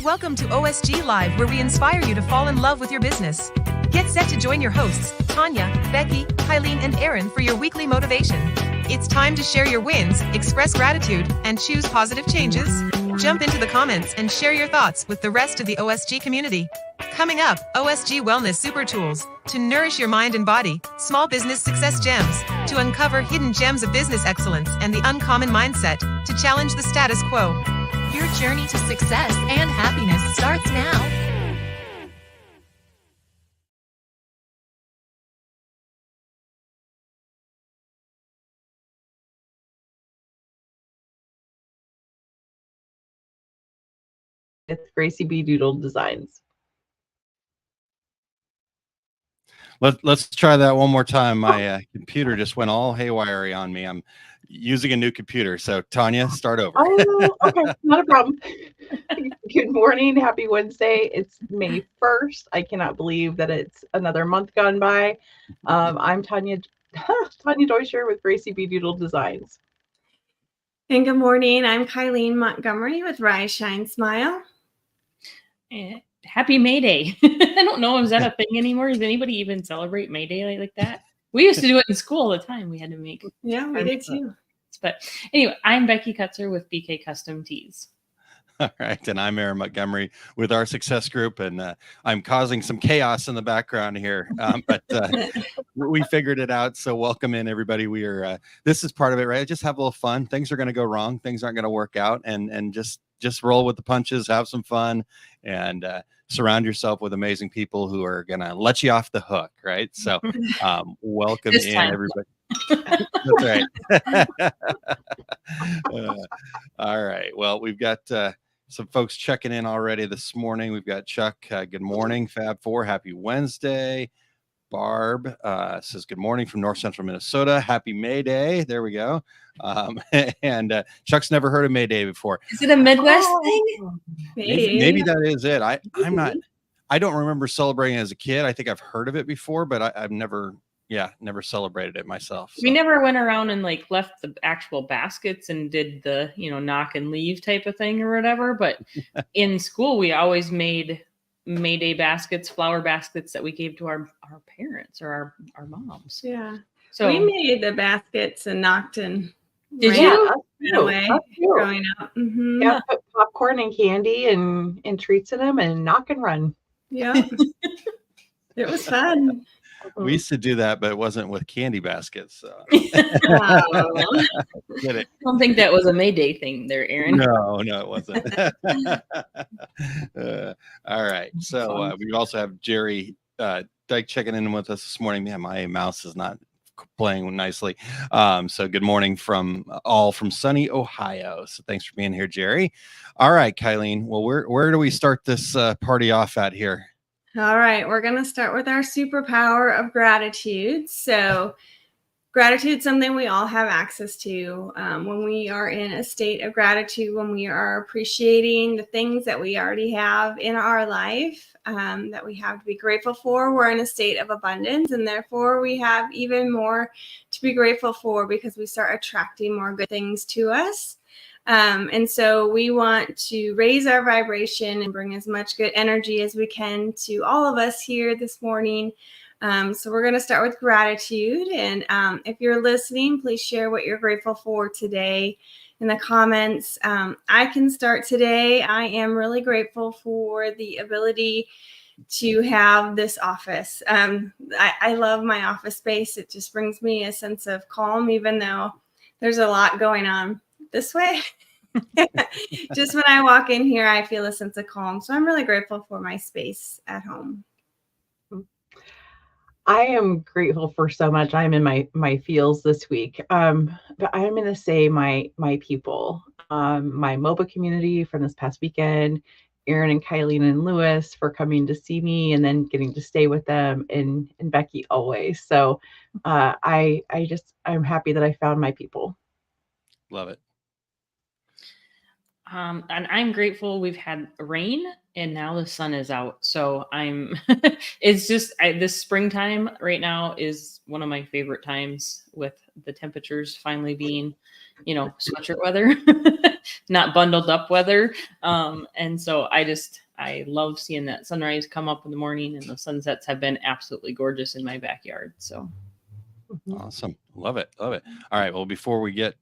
welcome to OSG Live, where we inspire you to fall in love with your business. Get set to join your hosts, Tanya, Becky, Kylene, and Aaron for your weekly motivation. It's time to share your wins, express gratitude, and choose positive changes. Jump into the comments and share your thoughts with the rest of the OSG community. Coming up, OSG Wellness Super Tools to nourish your mind and body, small business success gems to uncover hidden gems of business excellence, and the uncommon mindset to challenge the status quo. Your journey to success and happiness starts now. With Gracie B. Doodle Designs. Let's try that one more time. My computer just went all haywire on me. I'm using a new computer. So Tanya, start over. Oh, okay. Not a problem. Good morning. Happy Wednesday. It's May 1st. I cannot believe that it's another month gone by. I'm Tanya Deutscher with Gracie B. Doodle Designs. And good morning. I'm Kylene Montgomery with Rise, Shine, Smile. Happy May Day. I don't know, is that a thing anymore? Does anybody even celebrate May Day like that? We used to do it in school all the time. We had to make. Yeah, we did too. But anyway, I'm Becky Kutzer with BK Custom Tees. All right. And I'm Aaron Montgomery with our success group. And I'm causing some chaos in the background here. But we figured it out. So welcome in, everybody. We are, this is part of it, right? Just have a little fun. Things are going to go wrong. Things aren't going to work out. And just roll with the punches, have some fun, and surround yourself with amazing people who are going to let you off the hook, right? So welcome in, everybody. That's right. All right. Well, we've got some folks checking in already this morning. We've got Chuck. Good morning, Fab4. Happy Wednesday. Barb says good morning from North Central Minnesota. Happy May Day. There we go. And Chuck's never heard of May Day before. Is it a Midwest thing? Maybe that is it. I don't remember celebrating as a kid. I think I've heard of it before, but I've never celebrated it myself. So. We never went around and like left the actual baskets and did the, knock and leave type of thing or whatever. But in school, we always made May Day baskets, flower baskets that we gave to our parents or our moms. Yeah. So we made the baskets and knocked and did you? Away growing up. Mm-hmm. Yeah, put popcorn and candy and treats in them and knock and run. Yeah. It was fun. We used to do that, but it wasn't with candy baskets. So. I don't think that was a May Day thing there, Aaron. No, it wasn't. All right. So we also have Jerry Dyke checking in with us this morning. Yeah, my mouse is not playing nicely. So good morning from sunny Ohio. So thanks for being here, Jerry. All right, Kylene. Well, where do we start this party off at here? All right, we're going to start with our superpower of gratitude. So gratitude is something we all have access to. When we are in a state of gratitude, when we are appreciating the things that we already have in our life, that we have to be grateful for, we're in a state of abundance, and therefore we have even more to be grateful for because we start attracting more good things to us. And so we want to raise our vibration and bring as much good energy as we can to all of us here this morning. So we're going to start with gratitude. And if you're listening, please share what you're grateful for today in the comments. I can start today. I am really grateful for the ability to have this office. I love my office space. It just brings me a sense of calm, even though there's a lot going on this way. Just when I walk in here, I feel a sense of calm. So I'm really grateful for my space at home. I am grateful for so much. I'm in my feels this week. But I'm going to say my people, my MOBA community from this past weekend, Aaron and Kylene and Lewis for coming to see me and then getting to stay with them, and Becky always. So I'm happy that I found my people. Love it. And I'm grateful we've had rain and now the sun is out. So I'm, it's just this springtime right now is one of my favorite times, with the temperatures finally being, sweatshirt weather, not bundled up weather. And so I love seeing that sunrise come up in the morning, and the sunsets have been absolutely gorgeous in my backyard. So Awesome. Love it. Love it. All right. Well, before we get,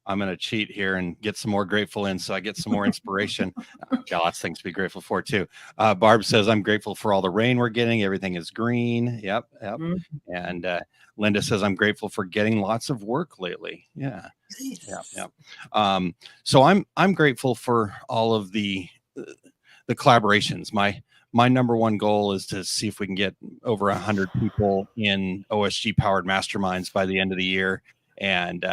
I'm going to cheat here and get some more grateful in, so I get some more inspiration. Got lots of things to be grateful for too. Barb says, I'm grateful for all the rain we're getting. Everything is green. Yep. Mhm. And Linda says, I'm grateful for getting lots of work lately. Yeah. Nice. Yeah. So I'm grateful for all of the collaborations. My number one goal is to see if we can get over 100 people in OSG powered masterminds by the end of the year. And,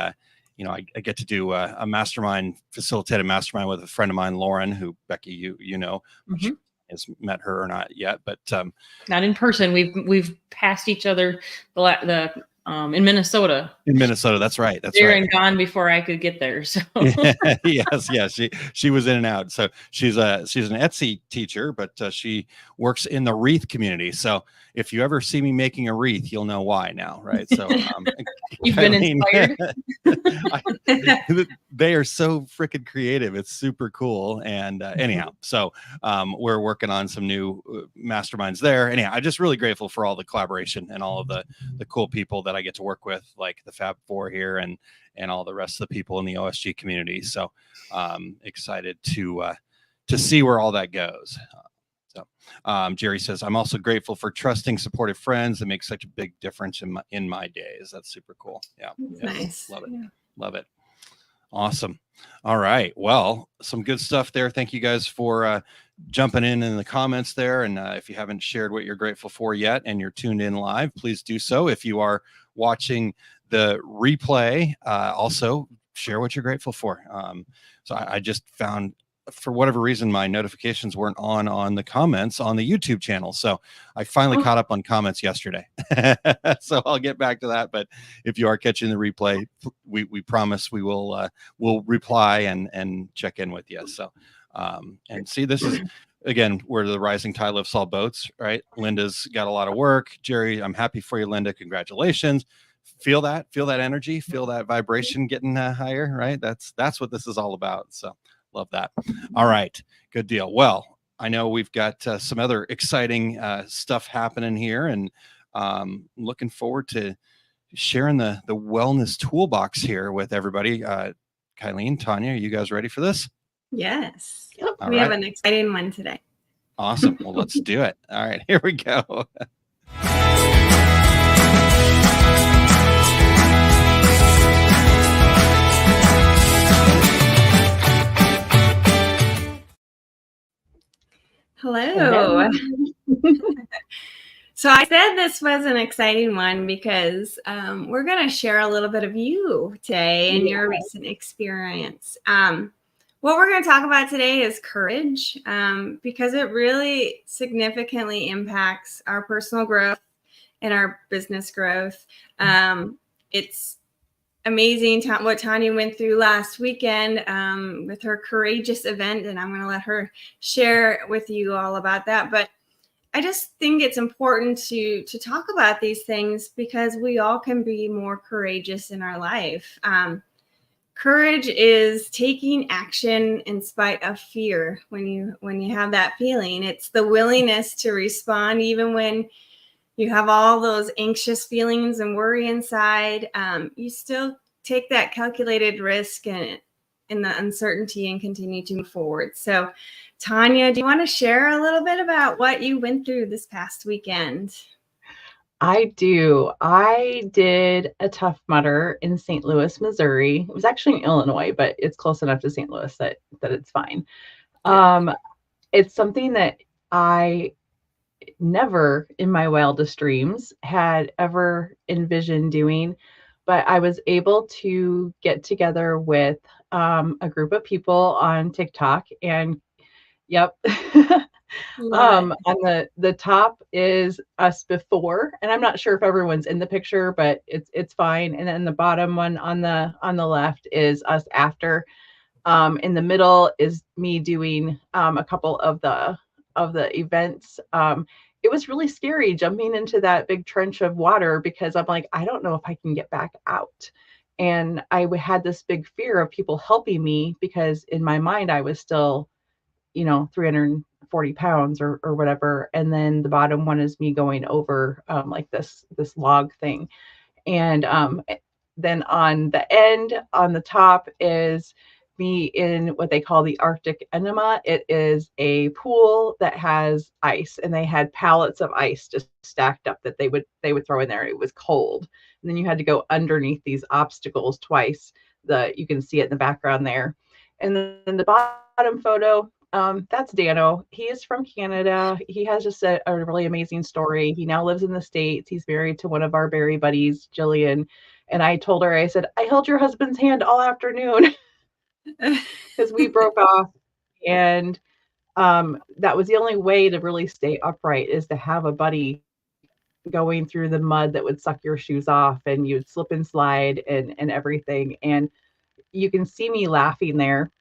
I get to do a mastermind, facilitated mastermind with a friend of mine, Lauren, who Becky, you know, Mhm. has met her or not yet, but Not in person. We've passed each other in Minnesota. in Minnesota. That's right. That's There right. and gone before I could get there. So yes. She was in and out. So she's an Etsy teacher, but she works in the wreath community. So if you ever see me making a wreath, you'll know why now, right? So you've been inspired. They are so freaking creative. It's super cool. And anyhow, so we're working on some new masterminds there. Anyhow, I'm just really grateful for all the collaboration and all of the cool people that I get to work with, like the Fab Four here and all the rest of the people in the OSG community. So excited to see where all that goes. Jerry says, I'm also grateful for trusting, supportive friends that make such a big difference in my days. That's super cool. Yeah. Nice. Love it. Yeah. Love it. Awesome. All right. Well, some good stuff there. Thank you guys for jumping in the comments there. And if you haven't shared what you're grateful for yet and you're tuned in live, please do so. If you are watching the replay, also share what you're grateful for. So I just found, for whatever reason, my notifications weren't on the comments on the YouTube channel. So I finally caught up on comments yesterday. So I'll get back to that. But if you are catching the replay, we promise we will we'll reply and check in with you. So and see, this is again where the rising tide lifts all boats, right? Linda's got a lot of work. Jerry, I'm happy for you, Linda. Congratulations. Feel that energy, feel that vibration getting higher, right? That's what this is all about. So love that. All right. Good deal. Well, I know we've got some other exciting stuff happening here, and looking forward to sharing the wellness toolbox here with everybody. Kylene, Tanya, are you guys ready for this? Yes. All We right. have an exciting one today. Awesome. Well, let's do it. All right. Here we go. Hello. So I said this was an exciting one because we're going to share a little bit of you today and your recent experience. What we're going to talk about today is courage, because it really significantly impacts our personal growth and our business growth. It's amazing what Tanya went through last weekend with her courageous event, and I'm going to let her share with you all about that. But I just think it's important to talk about these things because we all can be more courageous in our life. Courage is taking action in spite of fear. When you have that feeling, it's the willingness to respond even when you have all those anxious feelings and worry inside. You still take that calculated risk and in the uncertainty and continue to move forward. So, Tanya, do you want to share a little bit about what you went through this past weekend? I do. I did a Tough Mudder in St. Louis, Missouri. It was actually in Illinois, but it's close enough to St. Louis that it's fine. It's something that I never in my wildest dreams had ever envisioned doing, but I was able to get together with a group of people on TikTok, and yep. On the top is us before, and I'm not sure if everyone's in the picture, but it's fine. And then the bottom one on the left is us after. In the middle is me doing a couple of the events. It was really scary jumping into that big trench of water because I'm like, I don't know if I can get back out. And I had this big fear of people helping me because in my mind I was still, 340 pounds or whatever. And then the bottom one is me going over like this log thing. And then on the end, on the top is me in what they call the Arctic enema. It is a pool that has ice, and they had pallets of ice just stacked up that they would throw in there. It was cold. And then you had to go underneath these obstacles twice. You can see it in the background there. And then the bottom photo, that's Dano. He is from Canada. He has just a really amazing story. He now lives in the States. He's married to one of our berry buddies, Jillian. And I told her, I said, I held your husband's hand all afternoon because we broke off. And that was the only way to really stay upright, is to have a buddy going through the mud that would suck your shoes off, and you'd slip and slide and everything. And you can see me laughing there.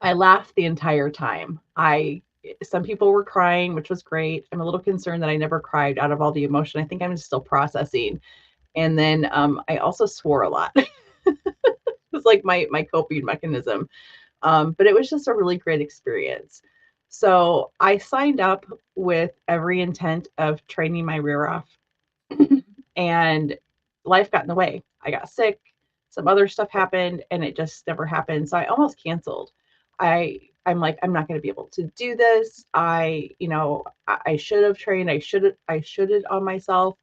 I laughed the entire time. Some people were crying, which was great. I'm a little concerned that I never cried out of all the emotion. I think I'm still processing. And then I also swore a lot. It was like my coping mechanism. But it was just a really great experience. So I signed up with every intent of training my rear off. And life got in the way. I got sick. Some other stuff happened, and it just never happened. So I almost canceled. I'm like, I'm not going to be able to do this. I should have trained. I should have on myself.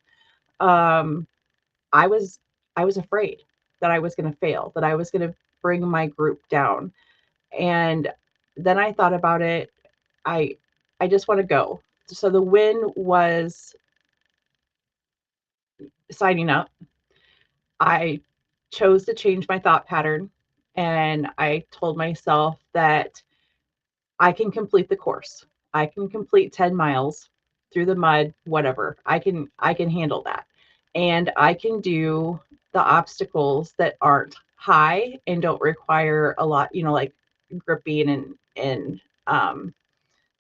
I was afraid that I was going to fail, that I was going to bring my group down. And then I thought about it. I just want to go. So the win was signing up. I chose to change my thought pattern, and I told myself that I can complete the course. I can complete 10 miles through the mud, whatever. I can handle that. And I can do the obstacles that aren't high and don't require a lot, like gripping and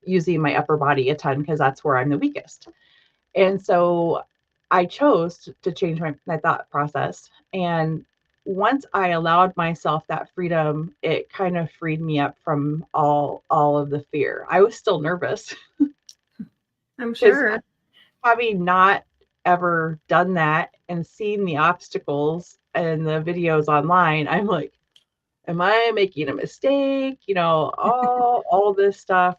using my upper body a ton, because that's where I'm the weakest. And so I chose to change my thought process. And once I allowed myself that freedom, it kind of freed me up from all of the fear. I was still nervous. I'm sure. Having not ever done that and seen the obstacles and the videos online, I'm like, am I making a mistake? All this stuff.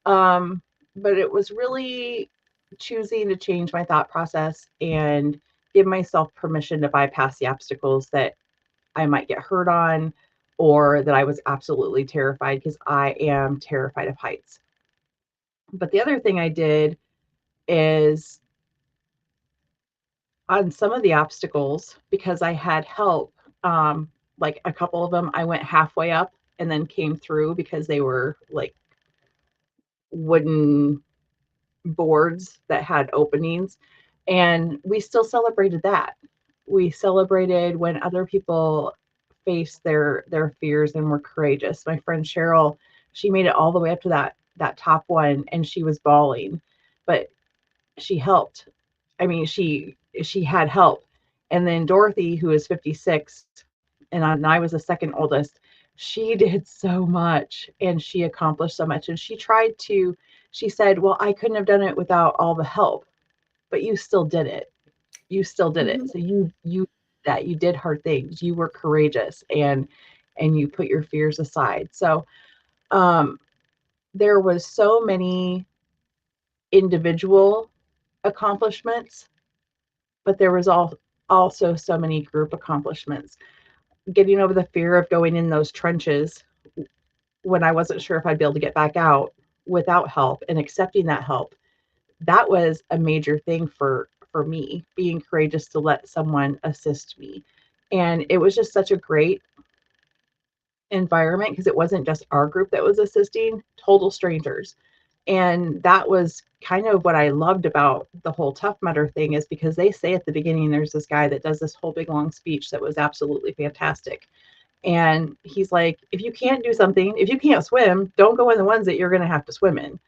But it was really choosing to change my thought process and give myself permission to bypass the obstacles that I might get hurt on, or that I was absolutely terrified, because I am terrified of heights. But the other thing I did is, on some of the obstacles, because I had help, like a couple of them, I went halfway up and then came through because they were like wooden boards that had openings, and we still celebrated that. We celebrated when other people faced their fears and were courageous. My friend Cheryl, she made it all the way up to that top one, and she was bawling, but she helped. I mean, she had help. And then Dorothy, who is 56, and I was the second oldest, she did so much, and she accomplished so much. And she said, well, I couldn't have done it without all the help, but you still did it. You still did it. So you did hard things. You were courageous, and you put your fears aside. So there was so many individual accomplishments, but there was also so many group accomplishments. Getting over the fear of going in those trenches when I wasn't sure if I'd be able to get back out without help, and accepting that help, that was a major thing for me, being courageous to let someone assist me. And it was just such a great environment, because it wasn't just our group that was assisting, total strangers. And that was kind of what I loved about the whole Tough Mudder thing, is because they say at the beginning, there's this guy that does this whole big long speech that was absolutely fantastic. And he's like, if you can't do something, if you can't swim, don't go in the ones that you're going to have to swim in.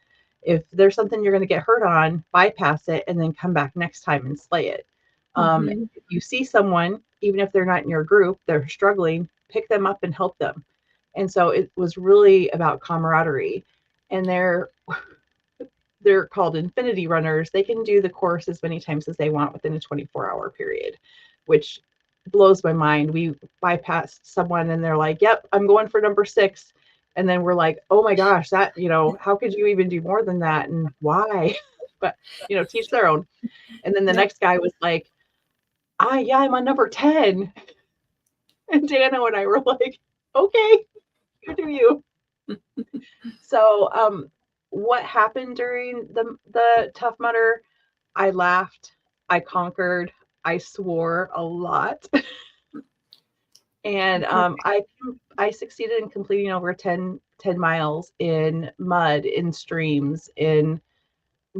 If there's something you're going to get hurt on, bypass it and then come back next time and slay it. If you see someone, even if they're not in your group, they're struggling, pick them up and help them. And so it was really about camaraderie. And they're called infinity runners. They can do the course as many times as they want within a 24-hour period, which blows my mind. We bypassed someone and they're like, yep, I'm going for number 6. And then we're like, oh my gosh, that, how could you even do more than that? And why? But, teach their own. And then the next guy was like, yeah, I'm on number 10. And Dano and I were like, okay, you do you. So, what happened during the Tough Mudder? I laughed, I conquered, I swore a lot. And I succeeded in completing over 10 miles in mud, in streams, in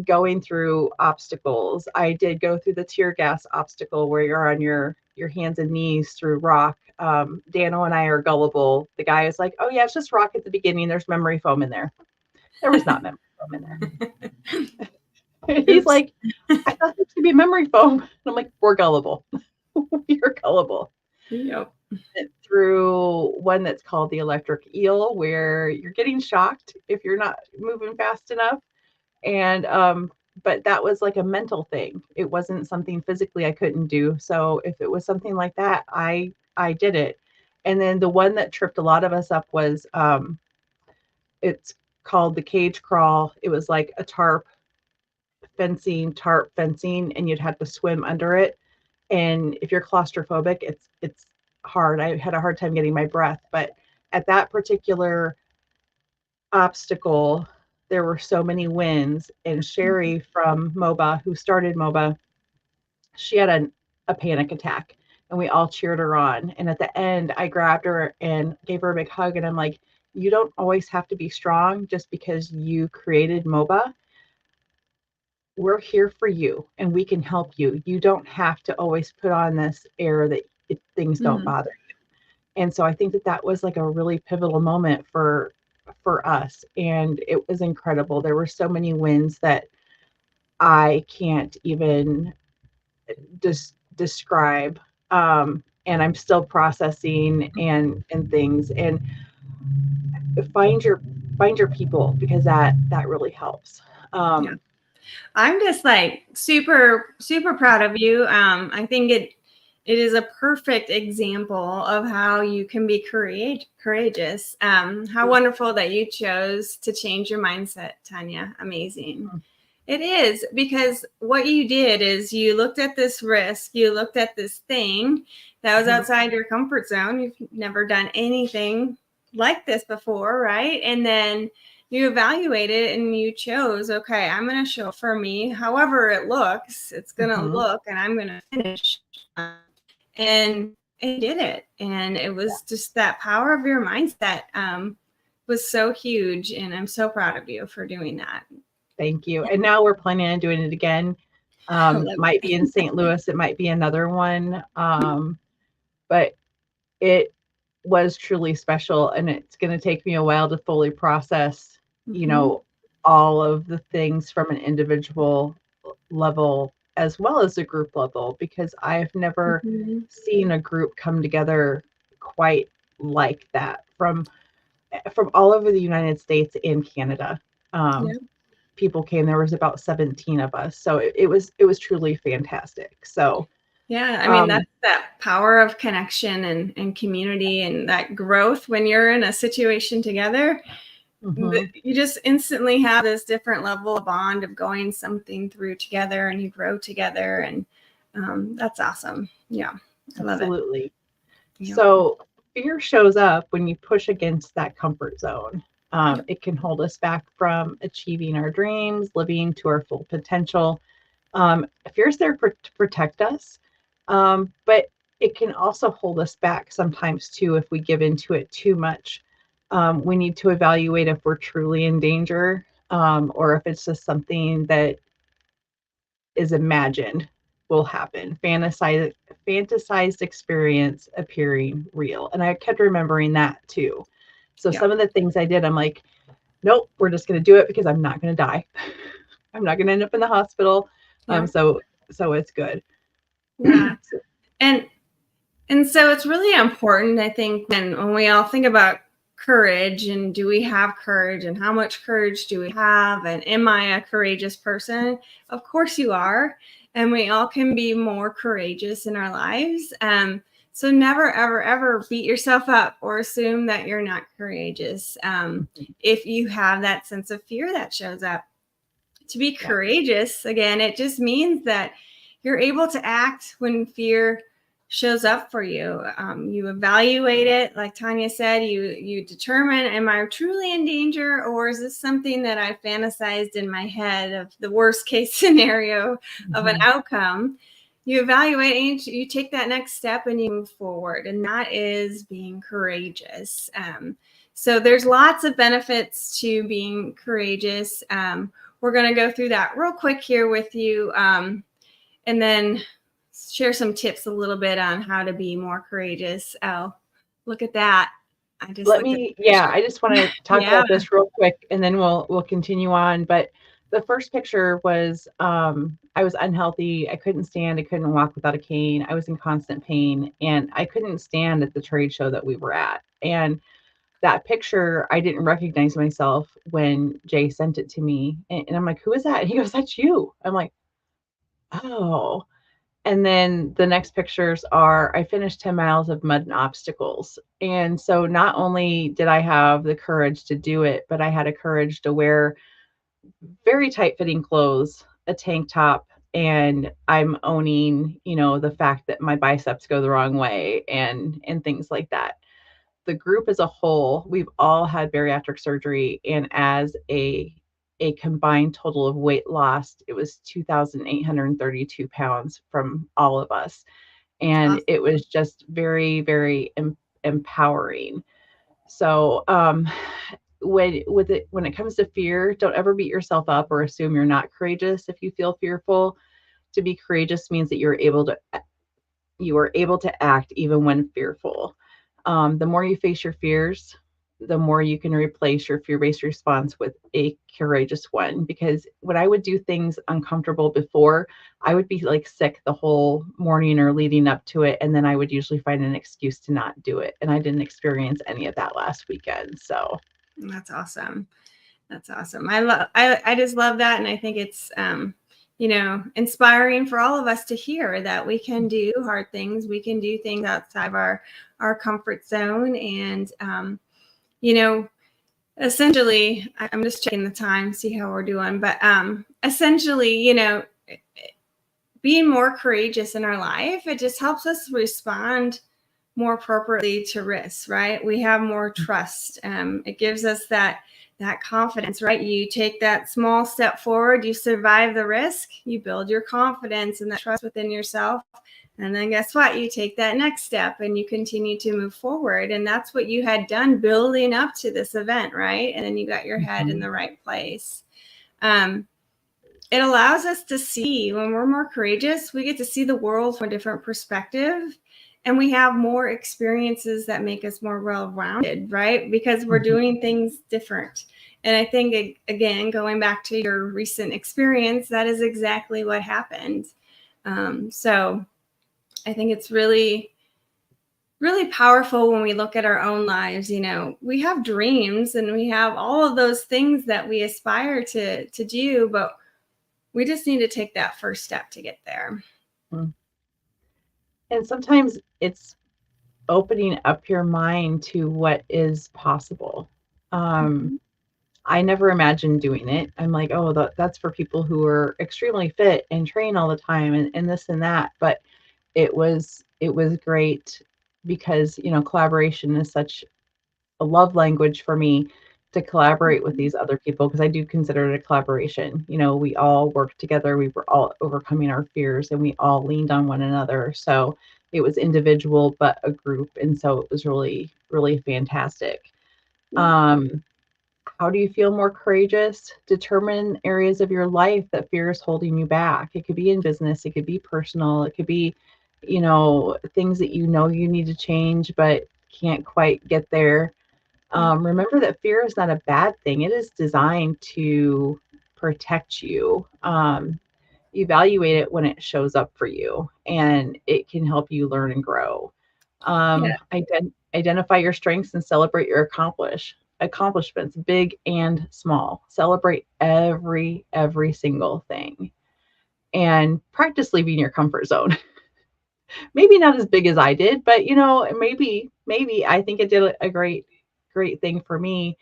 going through obstacles. I did go through the tear gas obstacle where you're on your hands and knees through rock. Dano and I are gullible. The guy is like, oh yeah, it's just rock at the beginning. There's memory foam in there. There was not memory foam in there. He's like, I thought there should be memory foam. And I'm like, we're gullible. You're gullible. Yep. Through one that's called the electric eel, where you're getting shocked if you're not moving fast enough. And but that was like a mental thing. It wasn't something physically I couldn't do. So if it was something like that, I did it. And then the one that tripped a lot of us up was it's called the cage crawl. It was like a tarp fencing, and you'd have to swim under it. And if you're claustrophobic, it's hard. I had a hard time getting my breath, but at that particular obstacle, there were so many winds. And Sherry from MOBA, who started MOBA, she had a panic attack, and we all cheered her on. And at the end, I grabbed her and gave her a big hug. And I'm like, you don't always have to be strong just because you created MOBA. We're here for you and we can help you. You don't have to always put on this air that things don't bother you. And so I think that was like a really pivotal moment for us. And it was incredible. There were so many wins that I can't even describe. And I'm still processing and things. And find your people, because that really helps. Yeah. I'm just like super, super proud of you. I think it is a perfect example of how you can be courageous. How wonderful that you chose to change your mindset, Tanya. Amazing. It is, because what you did is you looked at this risk, you looked at this thing that was outside your comfort zone. You've never done anything like this before, right? And then you evaluated and you chose, okay, I'm going to show for me, however it looks, it's going to look, and I'm going to finish. And it did it. And it was just that power of your mindset was so huge. And I'm so proud of you for doing that. Thank you. And now we're planning on doing it again. It might be in St. Louis. It might be another one. But it was truly special. And it's going to take me a while to fully process, all of the things from an individual level as well as a group level, because I've never seen a group come together quite like that from all over the United States and Canada. People came. There was about 17 of us, so it was truly fantastic. So yeah, I mean, that's that power of connection and community and that growth when you're in a situation together. You just instantly have this different level of bond of going something through together, and you grow together, and that's awesome. Yeah, I love it. Absolutely. So fear shows up when you push against that comfort zone. It can hold us back from achieving our dreams, living to our full potential. Fear's there to protect us, but it can also hold us back sometimes too if we give into it too much. We need to evaluate if we're truly in danger, or if it's just something that is imagined will happen. Fantasized experience appearing real. And I kept remembering that too. So Yeah. some of the things I did, I'm like, nope, we're just going to do it because I'm not going to die. I'm not going to end up in the hospital. Yeah. So it's good. Yeah. And so it's really important, I think, when we all think about courage and do we have courage and how much courage do we have and am I a courageous person? Of course you are. And we all can be more courageous in our lives. So never, ever, ever beat yourself up or assume that you're not courageous. If you have that sense of fear that shows up, to be courageous, again, it just means that you're able to act when fear shows up for you. You evaluate it, like Tanya said, you determine, am I truly in danger, or is this something that I fantasized in my head of the worst case scenario of an outcome? You evaluate and you take that next step and you move forward, and that is being courageous. So there's lots of benefits to being courageous. We're going to go through that real quick here with you, and then share some tips a little bit on how to be more courageous. Oh, look at that. I just I just want to talk about this real quick and then we'll continue on. But the first picture was I was unhealthy. I couldn't stand. I couldn't walk without a cane. I was in constant pain and I couldn't stand at the trade show that we were at. And that picture, I didn't recognize myself when Jay sent it to me. And I'm like, who is that? And he goes, that's you. I'm like, oh. And then the next pictures are, I finished 10 miles of mud and obstacles. And so not only did I have the courage to do it, but I had a courage to wear very tight fitting clothes, a tank top, and I'm owning, the fact that my biceps go the wrong way and things like that. The group as a whole, we've all had bariatric surgery, and as a combined total of weight lost, it was 2,832 pounds from all of us. And it was just very, very empowering. So when it comes to fear, don't ever beat yourself up or assume you're not courageous. If you feel fearful, to be courageous means that you are able to act even when fearful. The more you face your fears, the more you can replace your fear-based response with a courageous one. Because when I would do things uncomfortable before, I would be like sick the whole morning or leading up to it. And then I would usually find an excuse to not do it. And I didn't experience any of that last weekend. So that's awesome. That's awesome. I just love that. And I think it's, inspiring for all of us to hear that we can do hard things. We can do things outside of our comfort zone. And, essentially, I'm just checking the time, see how we're doing. But essentially, being more courageous in our life, it just helps us respond more appropriately to risks, right? We have more trust. It gives us that confidence, right? You take that small step forward, you survive the risk, you build your confidence and that trust within yourself. And then guess what? You take that next step and you continue to move forward. And that's what you had done building up to this event, right? And then you got your head in the right place. It allows us to see, when we're more courageous, we get to see the world from a different perspective. And we have more experiences that make us more well-rounded, right? Because we're doing things different. And I think, again, going back to your recent experience, that is exactly what happened. So I think it's really, really powerful when we look at our own lives. We have dreams and we have all of those things that we aspire to do, but we just need to take that first step to get there. And sometimes it's opening up your mind to what is possible. I never imagined doing it. I'm like, oh, that's for people who are extremely fit and train all the time and this and that. But it was great because, collaboration is such a love language for me, to collaborate with these other people, because I do consider it a collaboration. We all worked together. We were all overcoming our fears and we all leaned on one another. So it was individual, but a group. And so it was really, really fantastic. How How do you feel more courageous? Determine areas of your life that fear is holding you back. It could be in business, it could be personal, it could be, things that you need to change but can't quite get there. Remember that fear is not a bad thing. It is designed to protect you. Evaluate it when it shows up for you, and it can help you learn and grow. Yeah. Identify your strengths and celebrate your accomplishments, big and small. Celebrate every single thing, and practice leaving your comfort zone. Maybe not as big as I did, but maybe I think it did a great thing for me.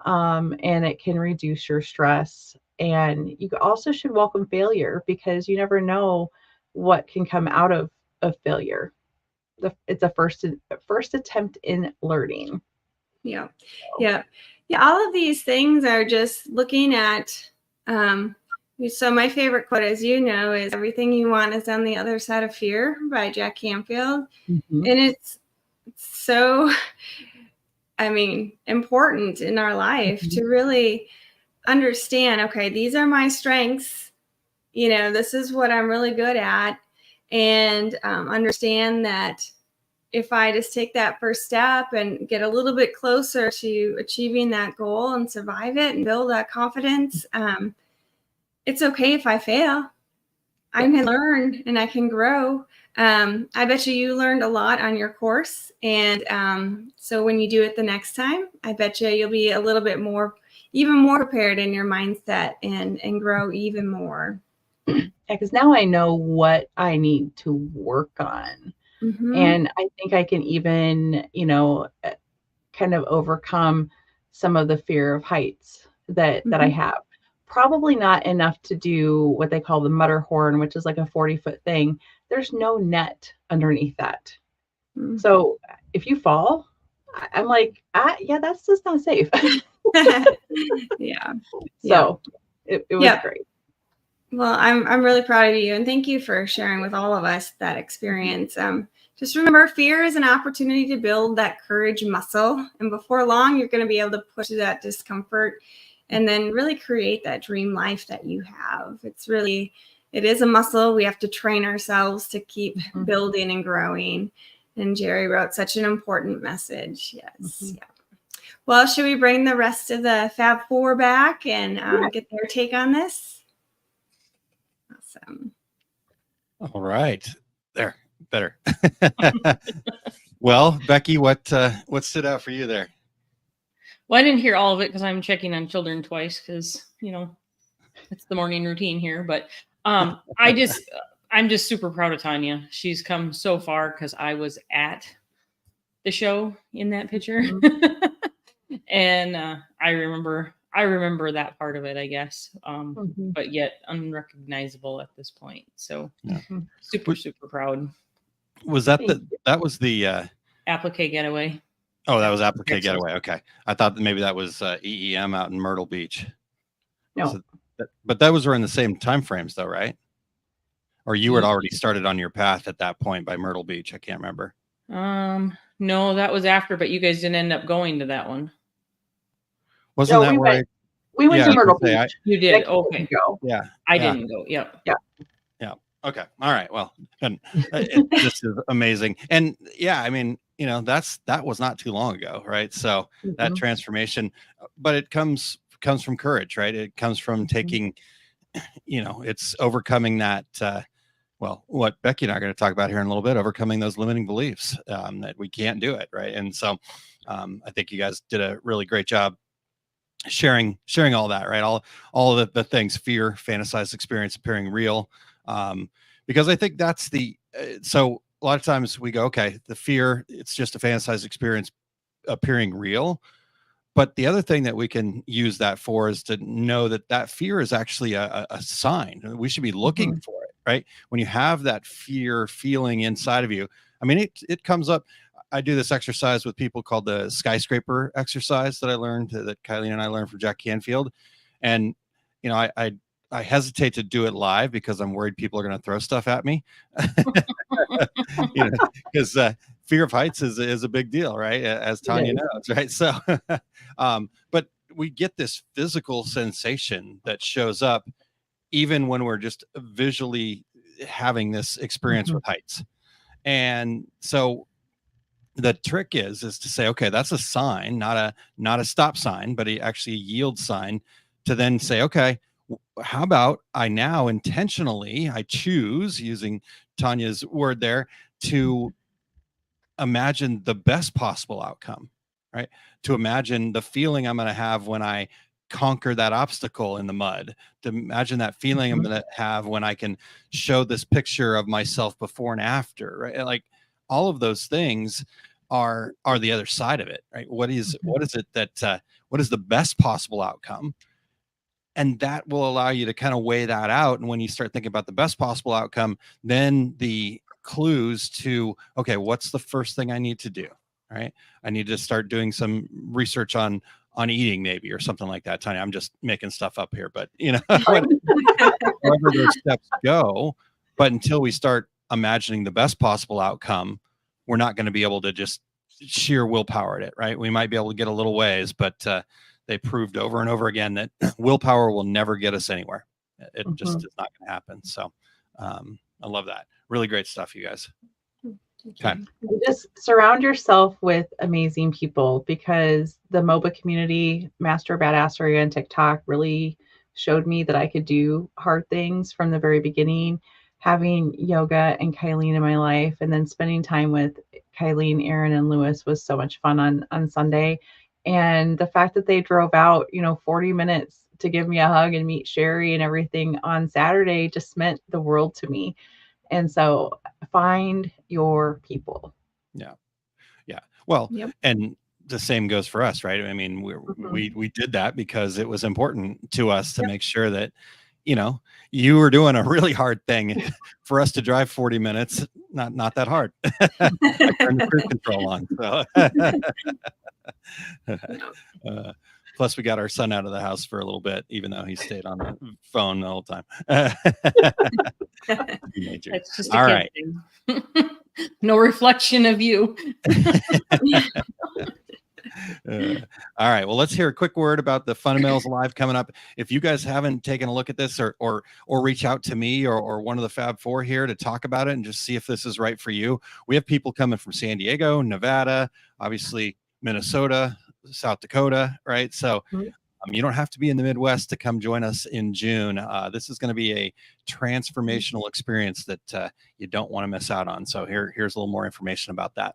And it can reduce your stress. And you also should welcome failure, because you never know what can come out of failure. It's a first attempt in learning. Yeah. All of these things are just looking at. So my favorite quote, as you know, is "Everything you want is on the other side of fear" by Jack Canfield. Mm-hmm. And it's so, important in our life to really understand, okay, these are my strengths. This is what I'm really good at. And understand that if I just take that first step and get a little bit closer to achieving that goal and survive it and build that confidence, it's okay if I fail. I can learn and I can grow. I bet you learned a lot on your course. And so when you do it the next time, I bet you'll be a little bit even more prepared in your mindset and grow even more. Yeah, because now I know what I need to work on. Mm-hmm. And I think I can even, kind of overcome some of the fear of heights that I have. Probably not enough to do what they call the Matterhorn, which is like a 40-foot thing. There's no net underneath that. Mm-hmm. So if you fall, I'm like, yeah, that's just not safe. Yeah. So it was great. Well, I'm really proud of you, and thank you for sharing with all of us that experience. Just remember, fear is an opportunity to build that courage muscle, and before long, you're going to be able to push through that discomfort and then really create that dream life that you have. It is a muscle. We have to train ourselves to keep building and growing. And Jerry wrote such an important message. Yes. Mm-hmm. Yeah. Well, should we bring the rest of the Fab Four back and get their take on this? Awesome. All right. There. Better. Well, Becky, what stood out for you there? Well, I didn't hear all of it because I'm checking on children twice because, it's the morning routine here. But I'm just super proud of Tanya. She's come so far because I was at the show in that picture. Mm-hmm. And I remember that part of it, I guess, but yet unrecognizable at this point. So super proud. Was that the Applique Getaway? Oh, that was Applique Getaway. Okay. I thought that maybe that was EEM out in Myrtle Beach. No. But that was around the same time frames though, right? Or you had already started on your path at that point by Myrtle Beach. I can't remember. No, that was after, but you guys didn't end up going to that one. Wasn't that where we went to Myrtle Beach. You did. Okay. Yeah. I didn't go. Yep. Yeah. Yeah. Okay. All right. Well, this is amazing. And that was not too long ago. Right. So that transformation, but it comes from courage, right? It comes from taking, it's overcoming that, what Becky and I are going to talk about here in a little bit, overcoming those limiting beliefs that we can't do it. Right. And so I think you guys did a really great job sharing all that, right? All of the things, fear, fantasized experience appearing real. Because I think that's so a lot of times we go, okay, the fear, it's just a fantasized experience appearing real. But the other thing that we can use that for is to know that fear is actually a sign. We should be looking for it, right? When you have that fear feeling inside of you, it comes up. I do this exercise with people called the skyscraper exercise that I learned, that Kylene and I learned from Jack Canfield. And, I hesitate to do it live because I'm worried people are going to throw stuff at me. Because fear of heights is a big deal, right? As Tanya knows, right? So, but we get this physical sensation that shows up even when we're just visually having this experience with heights. And so the trick is to say, okay, that's a sign, not a stop sign, but actually a yield sign, to then say, okay, how about I now intentionally, I choose, using Tanya's word there, to imagine the best possible outcome, right? To imagine the feeling I'm going to have when I conquer that obstacle in the mud, to imagine that feeling I'm going to have when I can show this picture of myself before and after, right? Like all of those things are the other side of it, right? What is it that what is the best possible outcome? And that will allow you to kind of weigh that out. And when you start thinking about the best possible outcome, then the clues to, okay, what's the first thing I need to do? Right. I need to start doing some research on eating, maybe, or something like that. Tanya, I'm just making stuff up here, but wherever those steps go. But until we start imagining the best possible outcome, we're not going to be able to just sheer willpower at it. Right. We might be able to get a little ways, but they proved over and over again that willpower will never get us anywhere. It just is not going to happen. So I love that. Really great stuff, you guys. Okay. Just surround yourself with amazing people, because the MOBA community, Master Badassery on TikTok, really showed me that I could do hard things from the very beginning. Having yoga and Kylene in my life, and then spending time with Kylene, Aaron, and Lewis was so much fun on Sunday. And the fact that they drove out, 40 minutes to give me a hug and meet Sherry and everything on Saturday just meant the world to me. And so find your people. Yeah. Yeah. Well, and the same goes for us, right? I mean, we did that because it was important to us to make sure that, you were doing a really hard thing for us to drive 40 minutes. Not that hard. I turned the cruise control on. So. Plus, we got our son out of the house for a little bit, even though he stayed on the phone the whole time. That's just all right. No reflection of you. All right. Well, let's hear a quick word about the Fundamentals Live coming up. If you guys haven't taken a look at this, or reach out to me or one of the Fab Four here to talk about it and just see if this is right for you. We have people coming from San Diego, Nevada, obviously Minnesota, South Dakota, right? So you don't have to be in the Midwest to come join us in June. This is going to be a transformational experience that you don't want to miss out on. So here's a little more information about that.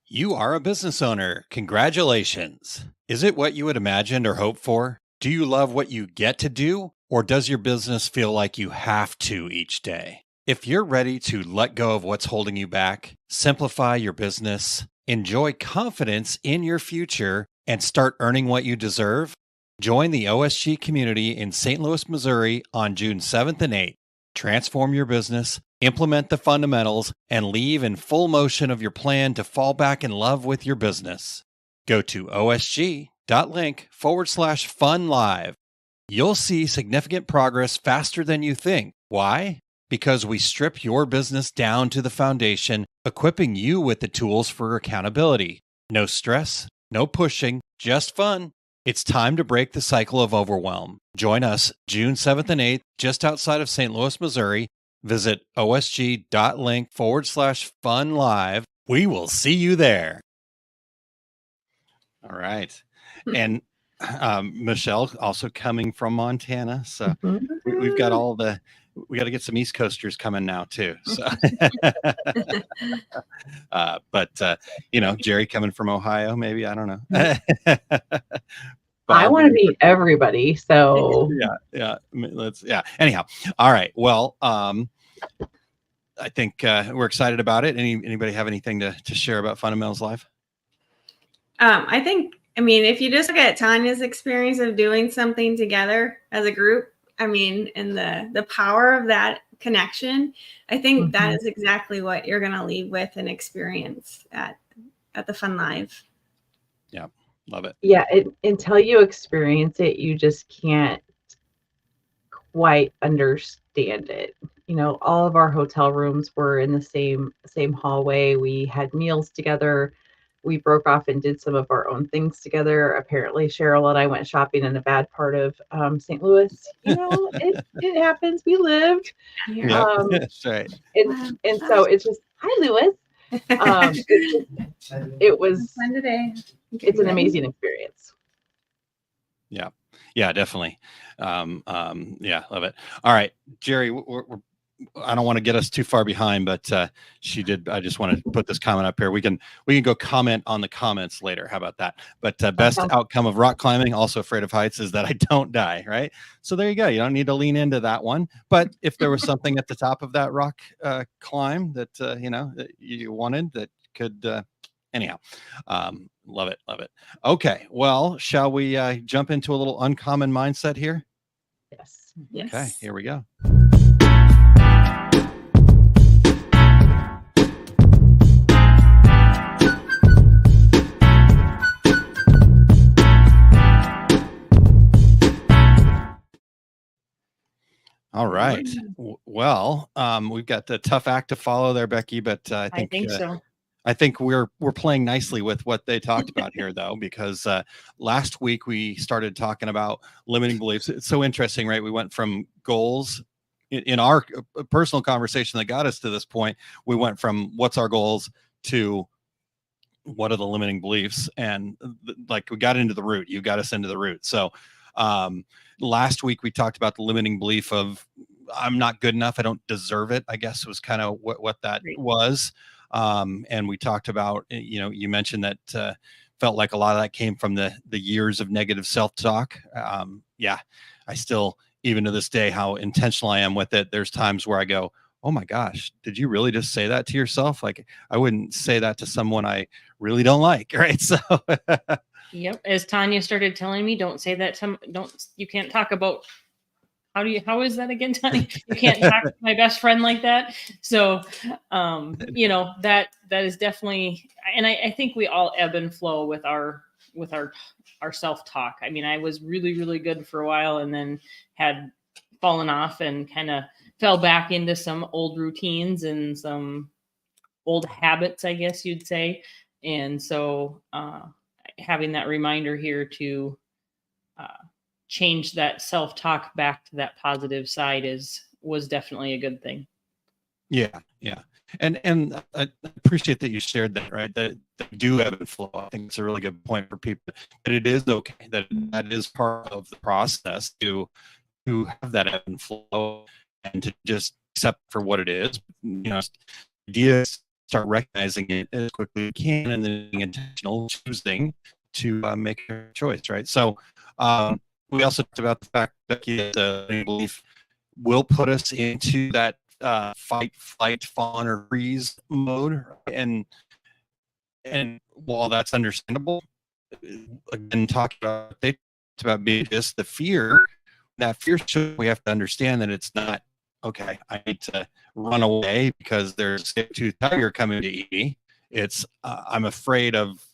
You are a business owner. Congratulations. Is it what you had imagined or hoped for? Do you love what you get to do, or does your business feel like you have to each day? If you're ready to let go of what's holding you back, simplify your business, enjoy confidence in your future, and start earning what you deserve, join the OSG community in St. Louis, Missouri on June 7th and 8th. Transform your business, implement the fundamentals, and leave in full motion of your plan to fall back in love with your business. Go to osg.link/funlive. You'll see significant progress faster than you think. Why? Because we strip your business down to the foundation, equipping you with the tools for accountability. No stress, no pushing, just fun. It's time to break the cycle of overwhelm. Join us June 7th and 8th, just outside of St. Louis, Missouri. Visit osg.link/funlive. We will see you there. All right. And Michelle also coming from Montana. So we've got we got to get some East Coasters coming now too. So, but Jerry coming from Ohio, maybe, I don't know. I want to meet everybody. So yeah. Anyhow. All right. Well, I think we're excited about it. Anybody have anything to share about Fundamentals Live? If you just look at Tanya's experience of doing something together as a group, and the power of that connection, I think that is exactly what you're going to leave with and experience at the Fun Live. Yeah. Love it. Yeah. Until you experience it, you just can't quite understand it. All of our hotel rooms were in the same hallway. We had meals together. we broke off and did some of our own things together. Apparently, Cheryl and I went shopping in a bad part of St. Louis. It happens. We lived. Yeah, that's right. And so it's just, hi, Lewis. It was Fun today. it's an amazing experience. Yeah, definitely. Yeah, love it. All right, Jerry, I don't want to get us too far behind, but she did. I just want to put this comment up here. We can go comment on the comments later. How about that? But best outcome of rock climbing, also afraid of heights, is that I don't die. Right. So there you go. You don't need to lean into that one. But if there was something at the top of that rock climb that that you wanted, that could. Anyhow, love it. Okay, well, shall we jump into a little uncommon mindset here? Yes. Okay, here we go. All right. Well, we've got the tough act to follow there, Becky, but I think so. I think we're playing nicely with what they talked about here, though, because last week we started talking about limiting beliefs. It's so interesting, right? We went from goals in our personal conversation that got us to this point. We went from what's our goals to what are the limiting beliefs, and like we got into the root. You got us into the root. So last week we talked about the limiting belief of I'm not good enough. I don't deserve it, I guess was kind of what that was. And we talked about, you mentioned that felt like a lot of that came from the years of negative self-talk. Yeah, I still, even to this day, how intentional I am with it. There's times where I go, oh my gosh, did you really just say that to yourself? Like, I wouldn't say that to someone I really don't like. Right. So yep. As Tanya started telling me, don't say that to, you can't talk about, how is that again, Tanya? You can't talk to my best friend like that. So, that is definitely, and I think we all ebb and flow with our self-talk. I mean, I was really, really good for a while and then had fallen off and kind of fell back into some old routines and some old habits, I guess you'd say. And so, having that reminder here to, change that self-talk back to that positive side was definitely a good thing. Yeah. And I appreciate that you shared that, right? That do ebb and flow. I think it's a really good point for people, that it is okay, that is part of the process to have that ebb and flow and to just accept for what it is. Ideas, start recognizing it as quickly as you can, and then being intentional, choosing to make a choice, right? So we also talked about the fact that the belief will put us into that fight, flight, fawn, or freeze mode, and while that's understandable, again, talking about being just the fear. That fear, we have to understand that it's not okay. I need to run away because there's a saber-toothed tiger coming to eat me. It's I'm afraid of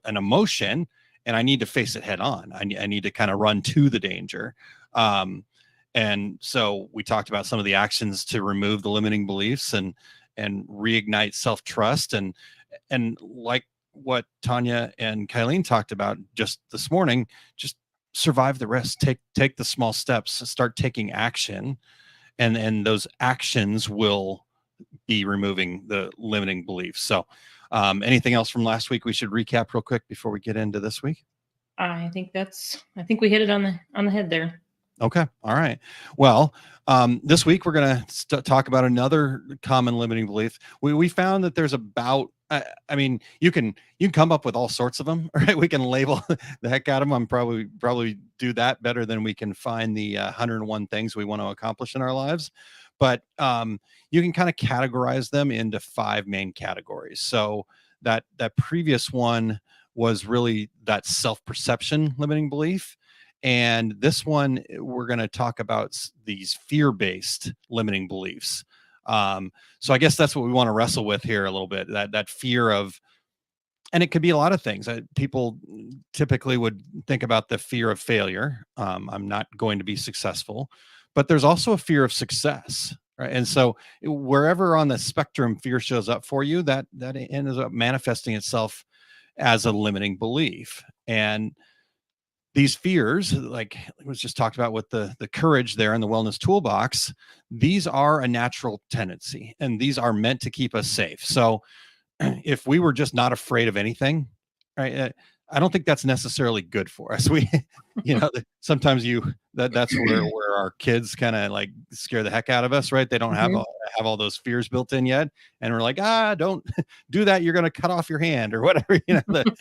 an emotion, and I need to face it head on. I need to kind of run to the danger. And so we talked about some of the actions to remove the limiting beliefs and reignite self-trust, and like what Tanya and Kylene talked about just this morning, just survive the risk, take the small steps, start taking action, and those actions will be removing the limiting beliefs. So anything else from last week we should recap real quick before we get into this week? I think we hit it on the head there. Okay. All right. Well, this week we're going to talk about another common limiting belief. We found that there's about, I mean, you can come up with all sorts of them, right? We can label the heck out of them. I'm probably do that better than we can find the 101 things we want to accomplish in our lives. But you can kind of categorize them into 5 main categories. So that previous one was really that self-perception limiting belief. And this one, we're going to talk about these fear-based limiting beliefs. So I guess that's what we want to wrestle with here a little bit, that fear of, and it could be a lot of things. People typically would think about the fear of failure. I'm not going to be successful, but there's also a fear of success, right? And so wherever on the spectrum fear shows up for you, that ends up manifesting itself as a limiting belief. And these fears, like was just talked about with the courage there in the wellness toolbox, these are a natural tendency, and these are meant to keep us safe. So if we were just not afraid of anything, right, I don't think that's necessarily good for us. We, sometimes that's where our kids kind of like scare the heck out of us, right? They don't have all those fears built in yet, and we're like, don't do that. You're going to cut off your hand or whatever. The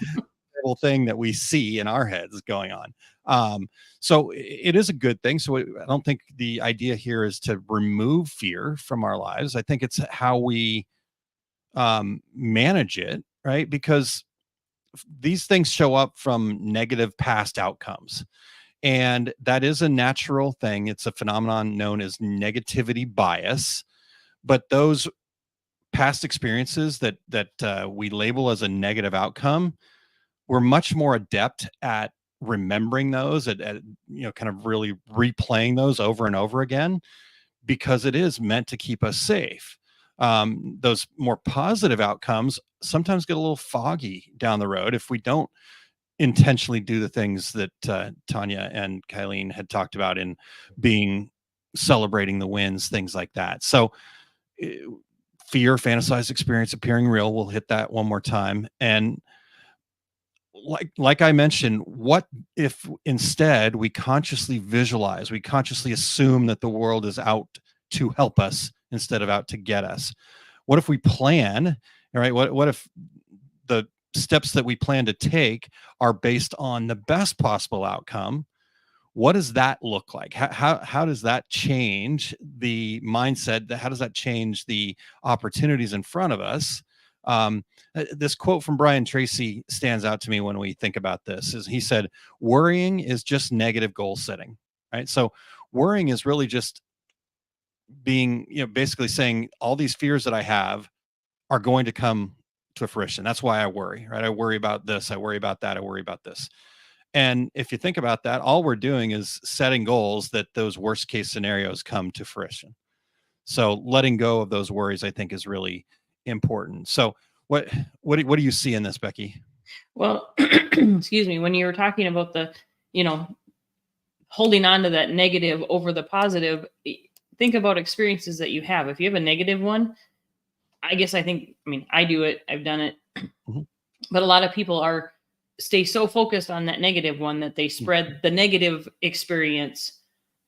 terrible thing that we see in our heads going on. So it is a good thing. So I don't think the idea here is to remove fear from our lives. I think it's how we manage it, right? Because these things show up from negative past outcomes, and that is a natural thing. It's a phenomenon known as negativity bias. But those past experiences that we label as a negative outcome, we're much more adept at remembering those, at kind of really replaying those over and over again, because it is meant to keep us safe. Those more positive outcomes sometimes get a little foggy down the road if we don't intentionally do the things that Tanya and Kylene had talked about in celebrating the wins, things like that. So fear, fantasized experience appearing real. We'll hit that one more time. And like I mentioned, what if instead we consciously visualize, we consciously assume that the world is out to help us instead of out to get us? What if we plan, right? What if the steps that we plan to take are based on the best possible outcome? What does that look like? How does that change the mindset? How does that change the opportunities in front of us? This quote from Brian Tracy stands out to me when we think about this. Is he said, "Worrying is just negative goal setting." Right? So worrying is really just being, basically saying all these fears that I have are going to come to fruition. That's why I worry, right? I worry about this. I worry about that. I worry about this. And if you think about that, all we're doing is setting goals that those worst case scenarios come to fruition. So letting go of those worries, I think, is really important. So what do you see in this, Becky? Well, excuse me, when you were talking about the, holding on to that negative over the positive, think about experiences that you have. If you have a negative one, I do it, I've done it, but a lot of people stay so focused on that negative one that they spread the negative experience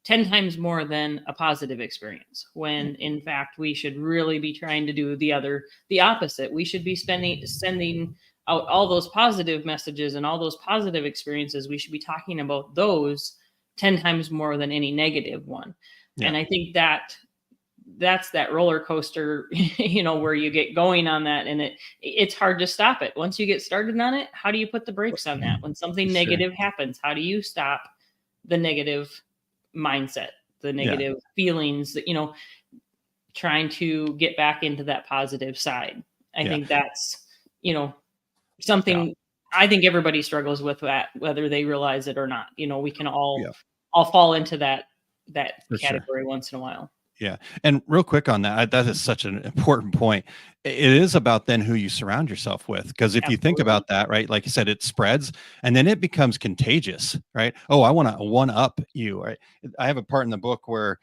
10 times more than a positive experience, when in fact we should really be trying to do the opposite. We should be sending out all those positive messages and all those positive experiences. We should be talking about those 10 times more than any negative one. Yeah. And I think that's that roller coaster, where you get going on that, and it's hard to stop it. Once you get started on it, how do you put the brakes on that? When something negative happens, how do you stop the negative mindset, the negative feelings, that, trying to get back into that positive side? I think that's, something I think everybody struggles with, that, whether they realize it or not. We can all fall into that category once in a while. Yeah. And real quick on that is such an important point. It is about then who you surround yourself with. Because if you think about that, right, like you said, it spreads and then it becomes contagious, right? Oh, I want to one up you, right? I have a part in the book where,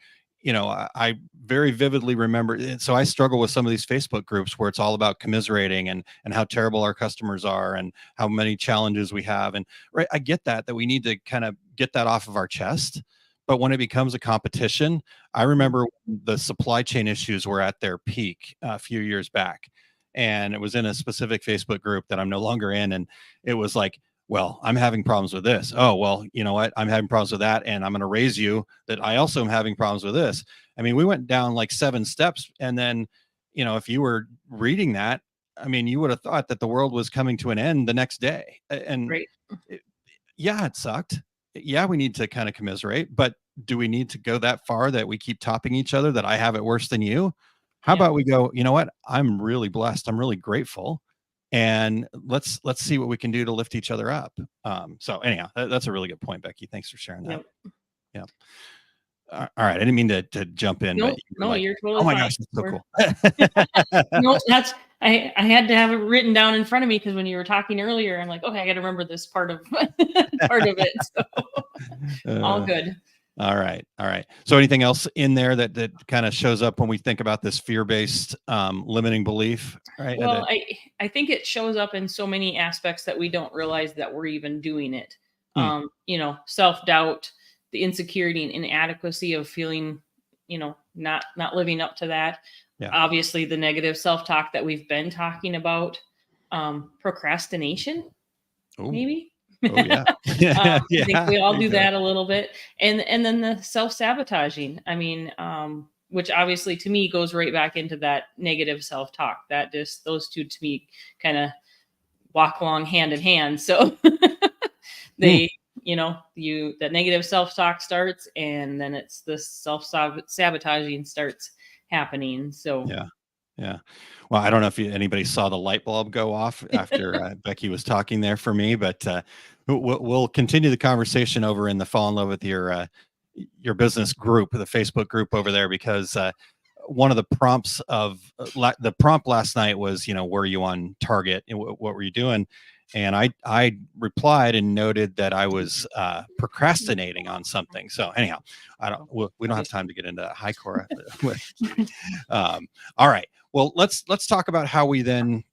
I very vividly remember. So I struggle with some of these Facebook groups where it's all about commiserating and how terrible our customers are and how many challenges we have. And right, I get that we need to kind of get that off of our chest. But when it becomes a competition, I remember the supply chain issues were at their peak a few years back. And it was in a specific Facebook group that I'm no longer in. And it was like, well, I'm having problems with this. Oh, well, you know what? I'm having problems with that. And I'm going to raise you that I also am having problems with this. I mean, we went down like 7 steps. And then, if you were reading that, I mean, you would have thought that the world was coming to an end the next day. And it sucked. Yeah, we need to kind of commiserate, but do we need to go that far that we keep topping each other, that I have it worse than you? How about we go, you know what? I'm really blessed. I'm really grateful. And let's see what we can do to lift each other up. So anyhow, that's a really good point, Becky. Thanks for sharing that. Yeah. All right. I didn't mean to jump in. No, you're totally oh my fine. gosh, that's so cool. No, I had to have it written down in front of me because when you were talking earlier, I'm like, okay, I got to remember this part of part of it. So all good. All right. All right. So anything else in there that kind of shows up when we think about this fear-based limiting belief, right? Well, I think it shows up in so many aspects that we don't realize that we're even doing it. You know, self-doubt, the insecurity and inadequacy of feeling, you know, not living up to that. Yeah. Obviously the negative self-talk that we've been talking about, procrastination, Ooh. maybe. Oh yeah. I think Yeah, we all do exactly. that a little bit. And then the self-sabotaging. I mean, which obviously to me goes right back into that negative self-talk. That just those two to me kind of walk along hand in hand. So they, you know, that negative self-talk starts, and then it's the self-sabotaging starts happening. So yeah. Well, I don't know if anybody saw the light bulb go off after Becky was talking there for me, but we'll continue the conversation over in the Fall in Love with Your Business group, the Facebook group over there, because one of the prompts of the prompt last night was, you know, were you on target and what were you doing? And I replied and noted that I was procrastinating on something. So anyhow, we don't have time to get into that. Hi, Cora. All right. Well, let's talk about how we then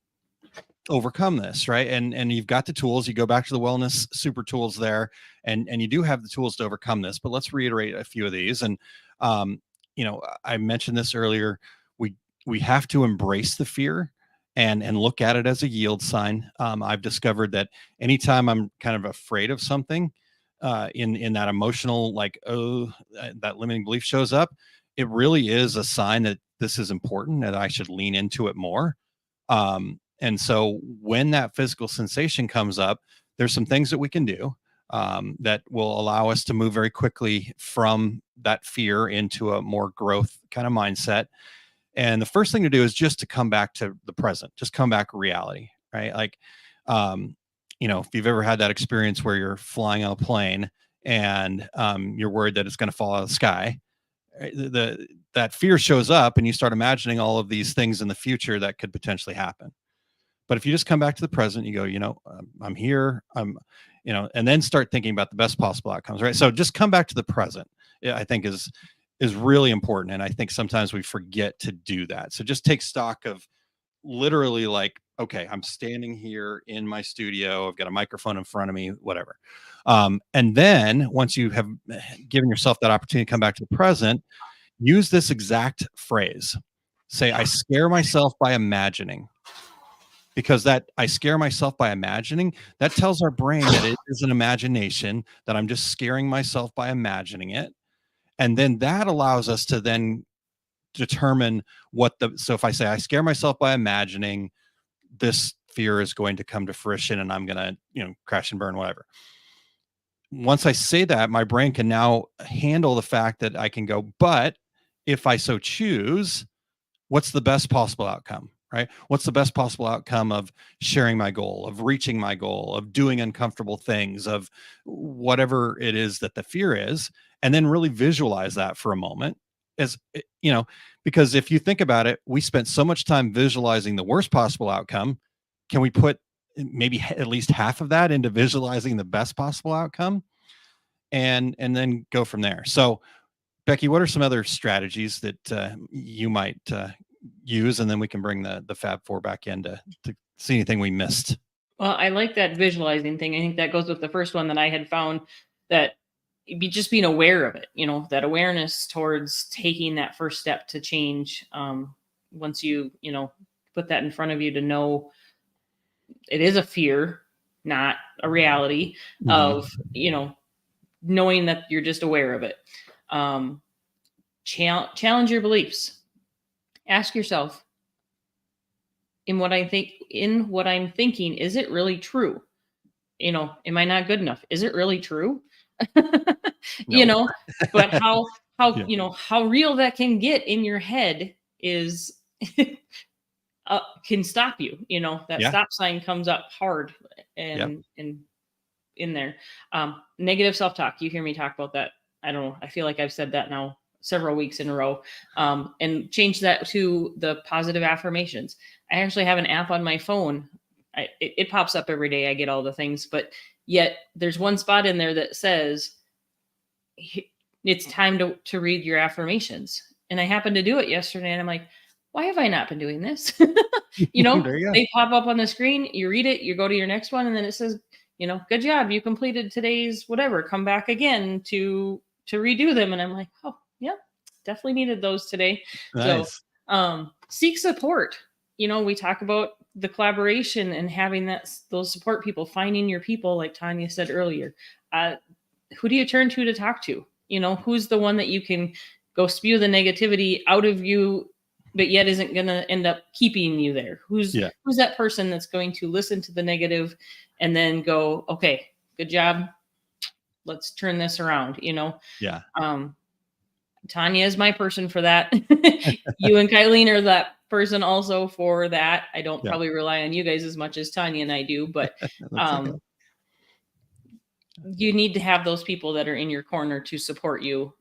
overcome this, right? And you've got the tools. You go back to the wellness super tools there, and you do have the tools to overcome this. But let's reiterate a few of these. And you know, I mentioned this earlier. We have to embrace the fear and look at it as a yield sign. I've discovered that anytime I'm kind of afraid of something, in that emotional, like, oh, that limiting belief shows up, it really is a sign that this is important, that I should lean into it more. And so when that physical sensation comes up, there's some things that we can do that will allow us to move very quickly from that fear into a more growth kind of mindset. And the first thing to do is just to come back to the present, just come back to reality, right? Like, you know, if you've ever had that experience where you're flying on a plane and you're worried that it's going to fall out of the sky, right? That fear shows up and you start imagining all of these things in the future that could potentially happen. But if you just come back to the present, you go, you know, I'm here, you know, and then start thinking about the best possible outcomes, right? So just come back to the present, I think is really important. And I think sometimes we forget to do that. So just take stock of literally like, okay, I'm standing here in my studio. I've got a microphone in front of me, whatever. And then once you have given yourself that opportunity to come back to the present, use this exact phrase. Say, I scare myself by imagining. Because that I scare myself by imagining, that tells our brain that it is an imagination, that I'm just scaring myself by imagining it. And then that allows us to then determine so if I say I scare myself by imagining, this fear is going to come to fruition and I'm going to, you know, crash and burn, whatever. Once I say that, my brain can now handle the fact that I can go, but if I so choose, what's the best possible outcome, right? What's the best possible outcome of sharing my goal, of reaching my goal, of doing uncomfortable things, of whatever it is that the fear is, and then really visualize that for a moment. As you know, because if you think about it, we spent so much time visualizing the worst possible outcome. Can we put maybe at least half of that into visualizing the best possible outcome, and then go from there? So Becky, what are some other strategies that you might use, and then we can bring the Fab Four back in to see anything we missed? Well, I like that visualizing thing. I think that goes with the first one that I had found, that just being aware of it, you know, that awareness towards taking that first step to change. Once you know, put that in front of you to know it is a fear, not a reality, of, you know, knowing that you're just aware of it. Challenge your beliefs. Ask yourself, in what I'm thinking, is it really true? You know, am I not good enough? Is it really true? You know, but how Yeah. you know, how real that can get in your head is can stop you. You know, that stop sign comes up hard and in there. Negative self-talk. You hear me talk about that. I don't know. I feel like I've said that now several weeks in a row, and change that to the positive affirmations. I actually have an app on my phone. It pops up every day. I get all the things, but yet there's one spot in there that says it's time to read your affirmations. And I happened to do it yesterday, and I'm like, why have I not been doing this? You know, There you go. they pop up on the screen, you read it, you go to your next one, and then it says, good job, you completed today's whatever, come back again to redo them. And I'm like, oh yeah, definitely needed those today. Nice. So seek support. We talk about the collaboration and having those support people, finding your people, like Tanya said earlier. Who do you turn to talk to? Who's the one that you can go spew the negativity out of you, but yet isn't going to end up keeping you there? Who's that person that's going to listen to the negative and then go, okay, good job, let's turn this around? Yeah. Tanya is my person for that. You and Kylene are that person also for that. I don't probably rely on you guys as much as Tanya and I do, but you need to have those people that are in your corner to support you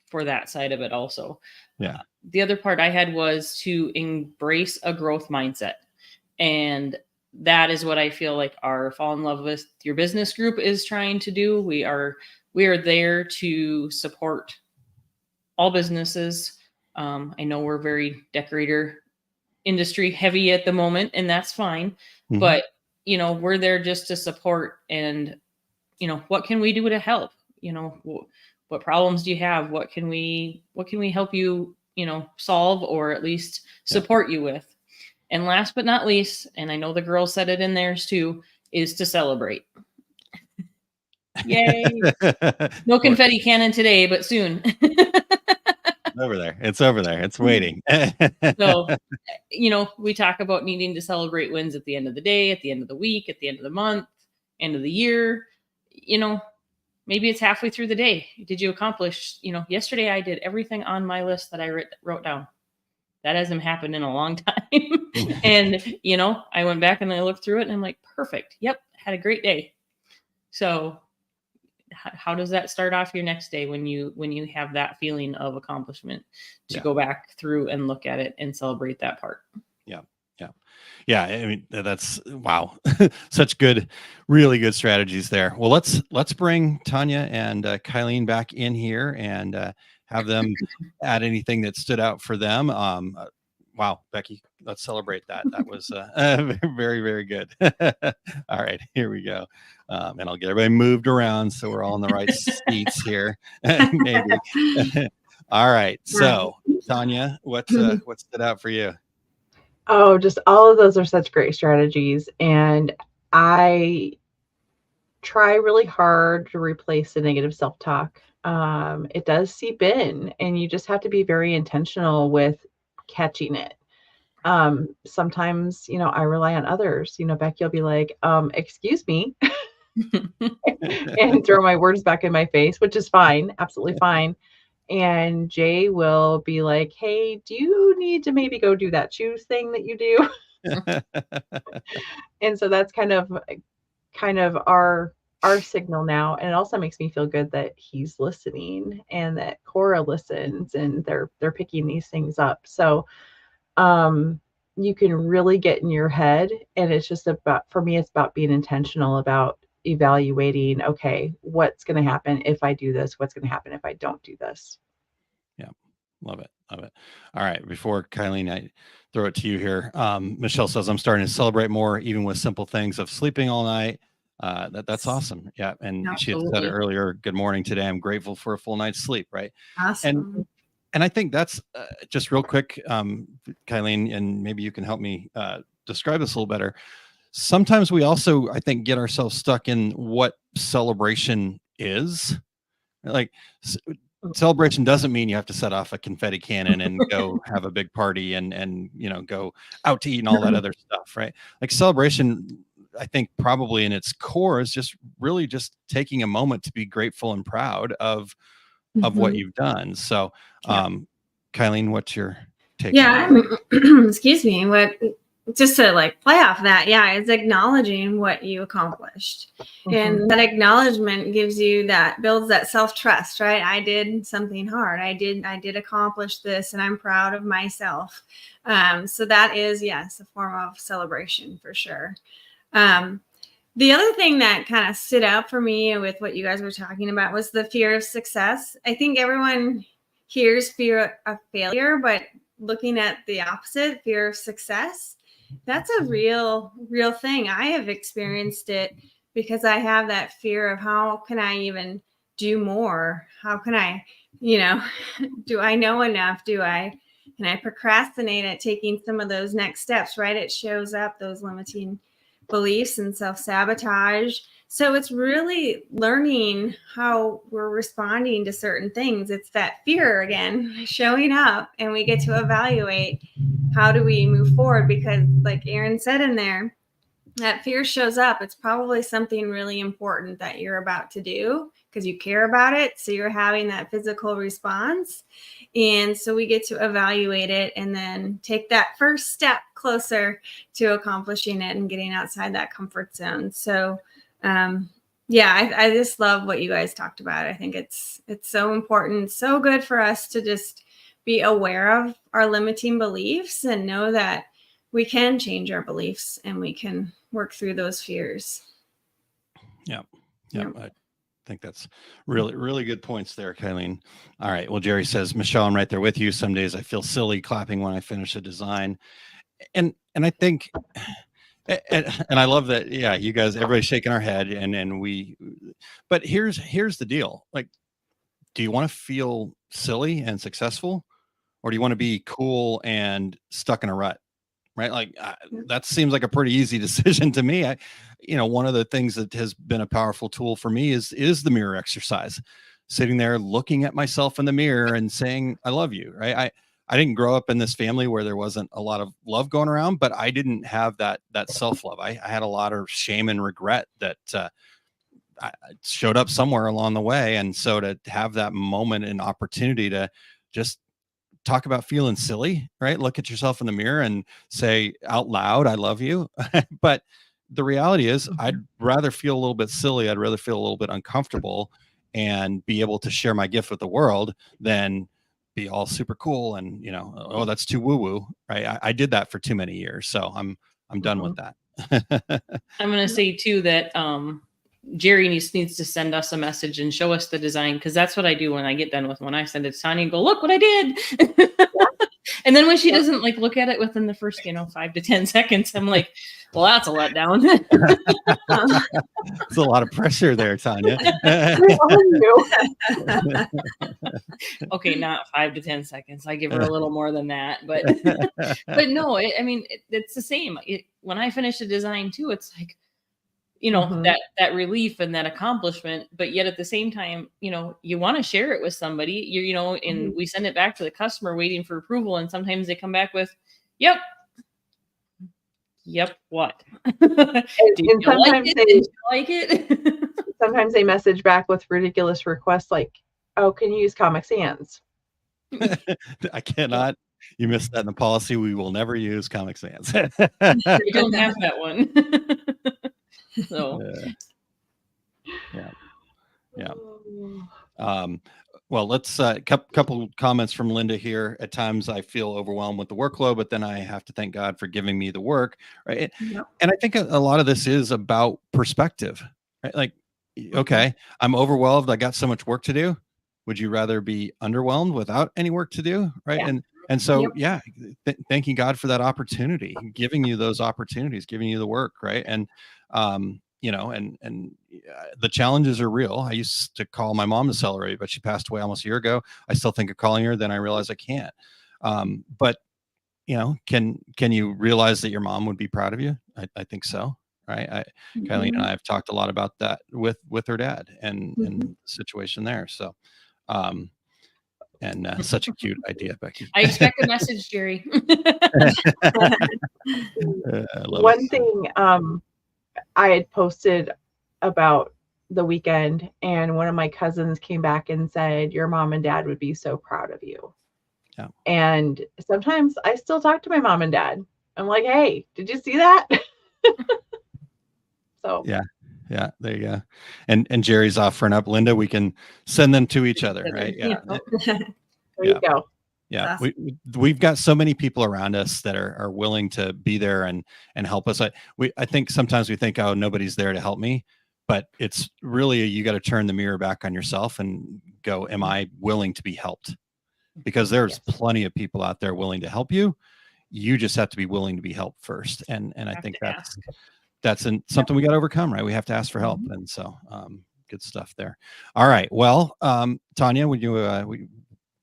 for that side of it also. Yeah. The other part I had was to embrace a growth mindset. And that is what I feel like our Fall in Love with Your Business group is trying to do. We are there to support all businesses. I know we're very decorator industry heavy at the moment, and that's fine. Mm-hmm. But, we're there just to support and, what can we do to help? What problems do you have? What can we help you, solve or at least support you with? And last but not least, and I know the girls said it in theirs too, is to celebrate. Yay. No confetti cannon today, but soon. It's over there. It's waiting. So, we talk about needing to celebrate wins at the end of the day, at the end of the week, at the end of the month, end of the year. Maybe it's halfway through the day. Did you accomplish, yesterday I did everything on my list that I wrote down. That hasn't happened in a long time. And, I went back and I looked through it and I'm like, perfect. Yep. Had a great day. So how does that start off your next day when you have that feeling of accomplishment to go back through and look at it and celebrate that part? Yeah. I mean, that's wow. Such really good strategies there. Well, let's bring Tanya and Kylene back in here and have them add anything that stood out for them. Wow, Becky, let's celebrate that. That was very, very good. All right, here we go. And I'll get everybody moved around so we're all in the right seats here. Maybe. All right. So, Tanya, what stood out for you? Oh, just all of those are such great strategies. And I try really hard to replace the negative self-talk. It does seep in, and you just have to be very intentional with catching it. Sometimes, I rely on others. Becky will be like, excuse me, and throw my words back in my face, which is fine, absolutely fine. And Jay will be like, hey, do you need to maybe go do that shoes thing that you do? And so that's kind of our signal now. And it also makes me feel good that he's listening and that Cora listens and they're picking these things up. So you can really get in your head, and it's just for me, it's about being intentional about evaluating, okay, what's going to happen if I do this? What's going to happen if I don't do this? Yeah. Love it. All right. Before Kylene, I throw it to you here. Michelle says, I'm starting to celebrate more, even with simple things of sleeping all night. That's awesome. Yeah. And Absolutely. She had said earlier, good morning today. I'm grateful for a full night's sleep. Right. Awesome. And I think that's just real quick, Kylene, and maybe you can help me describe this a little better. Sometimes we also, I think, get ourselves stuck in what celebration is. Like celebration doesn't mean you have to set off a confetti cannon and go have a big party and go out to eat and all that other stuff, right? Like celebration, I think probably in its core is just really just taking a moment to be grateful and proud of what you've done. So, Kylene, what's your take? Yeah, excuse me. just to like play off that, yeah, it's acknowledging what you accomplished. And that acknowledgement builds that self-trust, right? I did something hard. I did accomplish this, and I'm proud of myself. So that is, yes, a form of celebration for sure. The other thing that kind of stood out for me with what you guys were talking about was the fear of success. I think everyone hears fear of failure, but looking at the opposite, fear of success, that's a real thing. I have experienced it because I have that fear of how can I even do more? How can I, do I know enough? Can I procrastinate at taking some of those next steps, right? It shows up, those limiting beliefs and self-sabotage. So it's really learning how we're responding to certain things. It's that fear again showing up, and we get to evaluate how do we move forward, because like Aaron said in there, that fear shows up. It's probably something really important that you're about to do because you care about it. So you're having that physical response. And so we get to evaluate it and then take that first step closer to accomplishing it and getting outside that comfort zone. So I just love what you guys talked about. I think it's so important, so good for us to just be aware of our limiting beliefs and know that we can change our beliefs and we can work through those fears. Yeah. I think that's really, really good points there, Kylene. All right. Well, Jerry says, Michelle, I'm right there with you. Some days I feel silly clapping when I finish a design. And I think, and I love that. Yeah. You guys, everybody's shaking our head but here's the deal. Like, do you want to feel silly and successful, or do you want to be cool and stuck in a rut? Right. Like that seems like a pretty easy decision to me. One of the things that has been a powerful tool for me is the mirror exercise, sitting there, looking at myself in the mirror and saying, I love you. Right. I didn't grow up in this family where there wasn't a lot of love going around, but I didn't have that self-love. I had a lot of shame and regret that I showed up somewhere along the way. And so to have that moment and opportunity to just talk about feeling silly, right? Look at yourself in the mirror and say out loud, I love you. But the reality is I'd rather feel a little bit silly. I'd rather feel a little bit uncomfortable and be able to share my gift with the world than be all super cool and, oh, that's too woo-woo, right? I did that for too many years. So I'm done with that. I'm going to say too that, Jerry needs to send us a message and show us the design, because that's what I do when I get done with one. I send it to Tanya and go, look what I did. And then when she doesn't look at it within the first 5 to 10 seconds, I'm like, well, that's a letdown. It's a lot of pressure there, Tanya. Okay, not 5 to 10 seconds. I give her a little more than that, but no, it's the same. When I finish a design too, it's like, that relief and that accomplishment, but yet at the same time, you want to share it with somebody, and we send it back to the customer waiting for approval. And sometimes they come back with, yep, what? And sometimes they like it. Sometimes they message back with ridiculous requests like, oh, can you use Comic Sans? I cannot. You missed that in the policy. We will never use Comic Sans. We don't have that one. So yeah. Well, let's couple comments from Linda here. At times I feel overwhelmed with the workload, but then I have to thank God for giving me the work, right? Yep. And I think a lot of this is about perspective, right? Like, okay, I'm overwhelmed, I got so much work to do. Would you rather be underwhelmed without any work to do, right? Yeah. And so thanking God for that opportunity, giving you those opportunities, giving you the work, right? And the challenges are real. I used to call my mom to celebrate, but she passed away almost a year ago. I still think of calling her. Then I realized I can't. But can you realize that your mom would be proud of you? I think so. Right. Kylene and I have talked a lot about that with her dad and the situation there. So, such a cute idea, Becky. I expect a message, Jerry. One thing I had posted about the weekend, and one of my cousins came back and said, your mom and dad would be so proud of you. Yeah. And sometimes I still talk to my mom and dad, I'm like, hey, did you see that? So Yeah, there you go. And Jerry's offering up, Linda, we can send them to each other, right? Yeah. there you go. Yeah, Awesome. we've got so many people around us that are willing to be there and help us. I think sometimes we think, oh, nobody's there to help me, but it's really, you got to turn the mirror back on yourself and go, am I willing to be helped? Because there's plenty of people out there willing to help you. You just have to be willing to be helped first. And I think that's something we got to overcome, right? We have to ask for help. And so good stuff there. All right. Well, Tanya, would you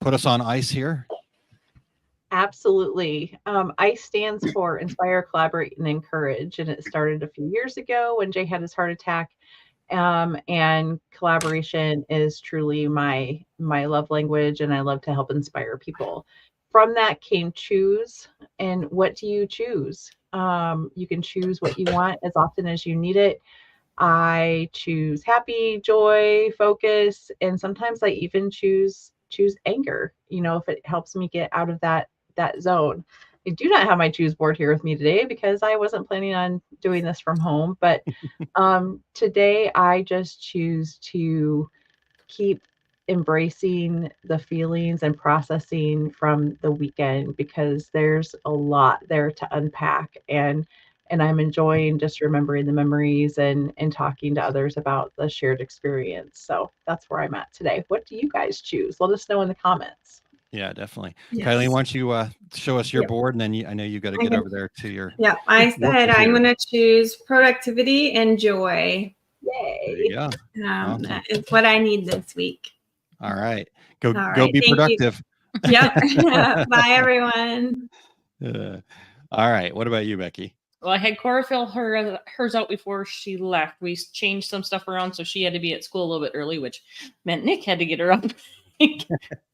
put us on ice here? Absolutely. ICE stands for Inspire, Collaborate, and Encourage. And it started a few years ago when Jay had his heart attack. And collaboration is truly my love language, and I love to help inspire people. From that came choose. And what do you choose? You can choose what you want as often as you need it. I choose happy, joy, focus, and sometimes I even choose anger, if it helps me get out of that zone. I do not have my choose board here with me today because I wasn't planning on doing this from home, but today I just choose to keep embracing the feelings and processing from the weekend, because there's a lot there to unpack, and I'm enjoying just remembering the memories and talking to others about the shared experience. So that's where I'm at today. What do you guys choose? Let us know in the comments. Yeah, definitely. Yes. Kylene, why don't you show us your board, and then I know you got to get over there to your. Yeah, I said I'm going to choose productivity and joy. Yay! Yeah, awesome. That is what I need this week. All right, go be productive. Yep. Bye, everyone. All right. What about you, Becky? Well, I had Cora fill hers out before she left. We changed some stuff around, so she had to be at school a little bit early, which meant Nick had to get her up.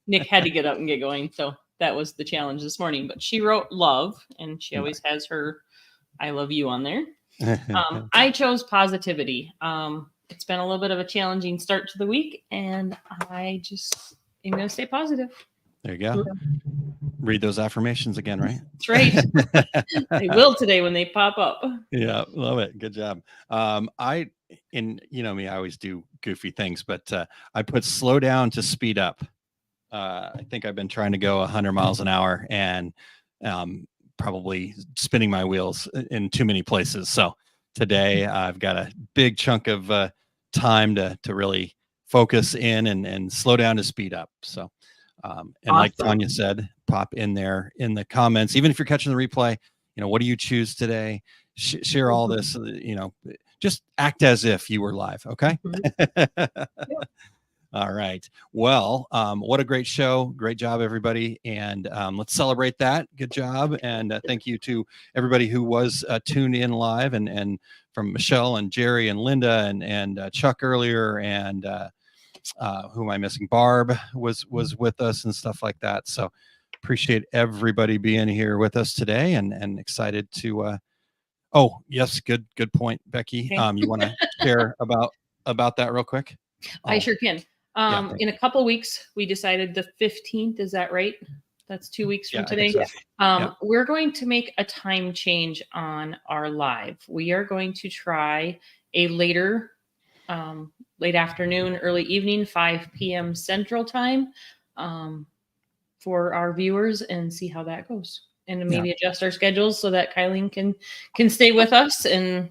Nick had to get up and get going, so that was the challenge this morning. But she wrote love, and she always has her I love you on there. I chose positivity. It's been a little bit of a challenging start to the week, and I just am going to stay positive. There you go. Read those affirmations again, right? That's right. I will today when they pop up. Yeah, love it. Good job. I always do goofy things, but I put slow down to speed up. I think I've been trying to go 100 miles an hour and probably spinning my wheels in too many places. So today I've got a big chunk of time to really focus in and slow down to speed up. So, and awesome. Like Tanya said, pop in there in the comments, even if you're catching the replay, what do you choose today? Share all this, just act as if you were live. Okay. All right. Well, what a great show. Great job, everybody. And let's celebrate that. Good job. And thank you to everybody who was tuned in live, and from Michelle and Jerry and Linda and Chuck earlier, and who am I missing? Barb was with us and stuff like that. So appreciate everybody being here with us today, and excited to oh, yes, good point, Becky. Okay. You want to share about that real quick? I sure can. In a couple of weeks, we decided the 15th. Is that right? That's 2 weeks from today. So. We're going to make a time change on our live. We are going to try a later, late afternoon, early evening, 5 p.m. Central Time, for our viewers, and see how that goes. And maybe adjust our schedules so that Kylene can stay with us and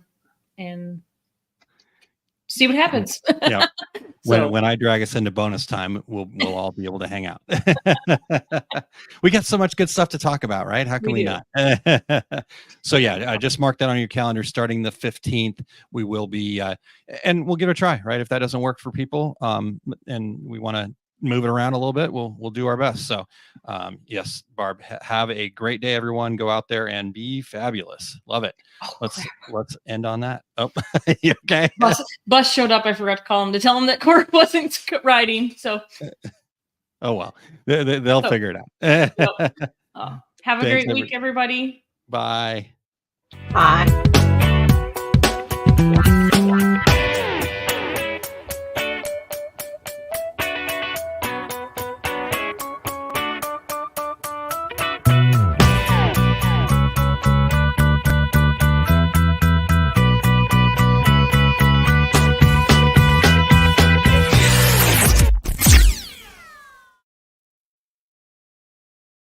see what happens. Yeah. When I drag us into bonus time, we'll all be able to hang out. We got so much good stuff to talk about, right? How can we not? So I just mark that on your calendar. Starting the 15th, we will be, and we'll give it a try, right? If that doesn't work for people, and we want to move it around a little bit, we'll do our best. So yes, Barb, have a great day, everyone. Go out there and be fabulous. Love it. Let's end on that. Oh, okay. Bus showed up. I forgot to call him to tell him that Cora wasn't riding. So oh well, they'll figure it out. Have a great week, everybody. Bye. Bye.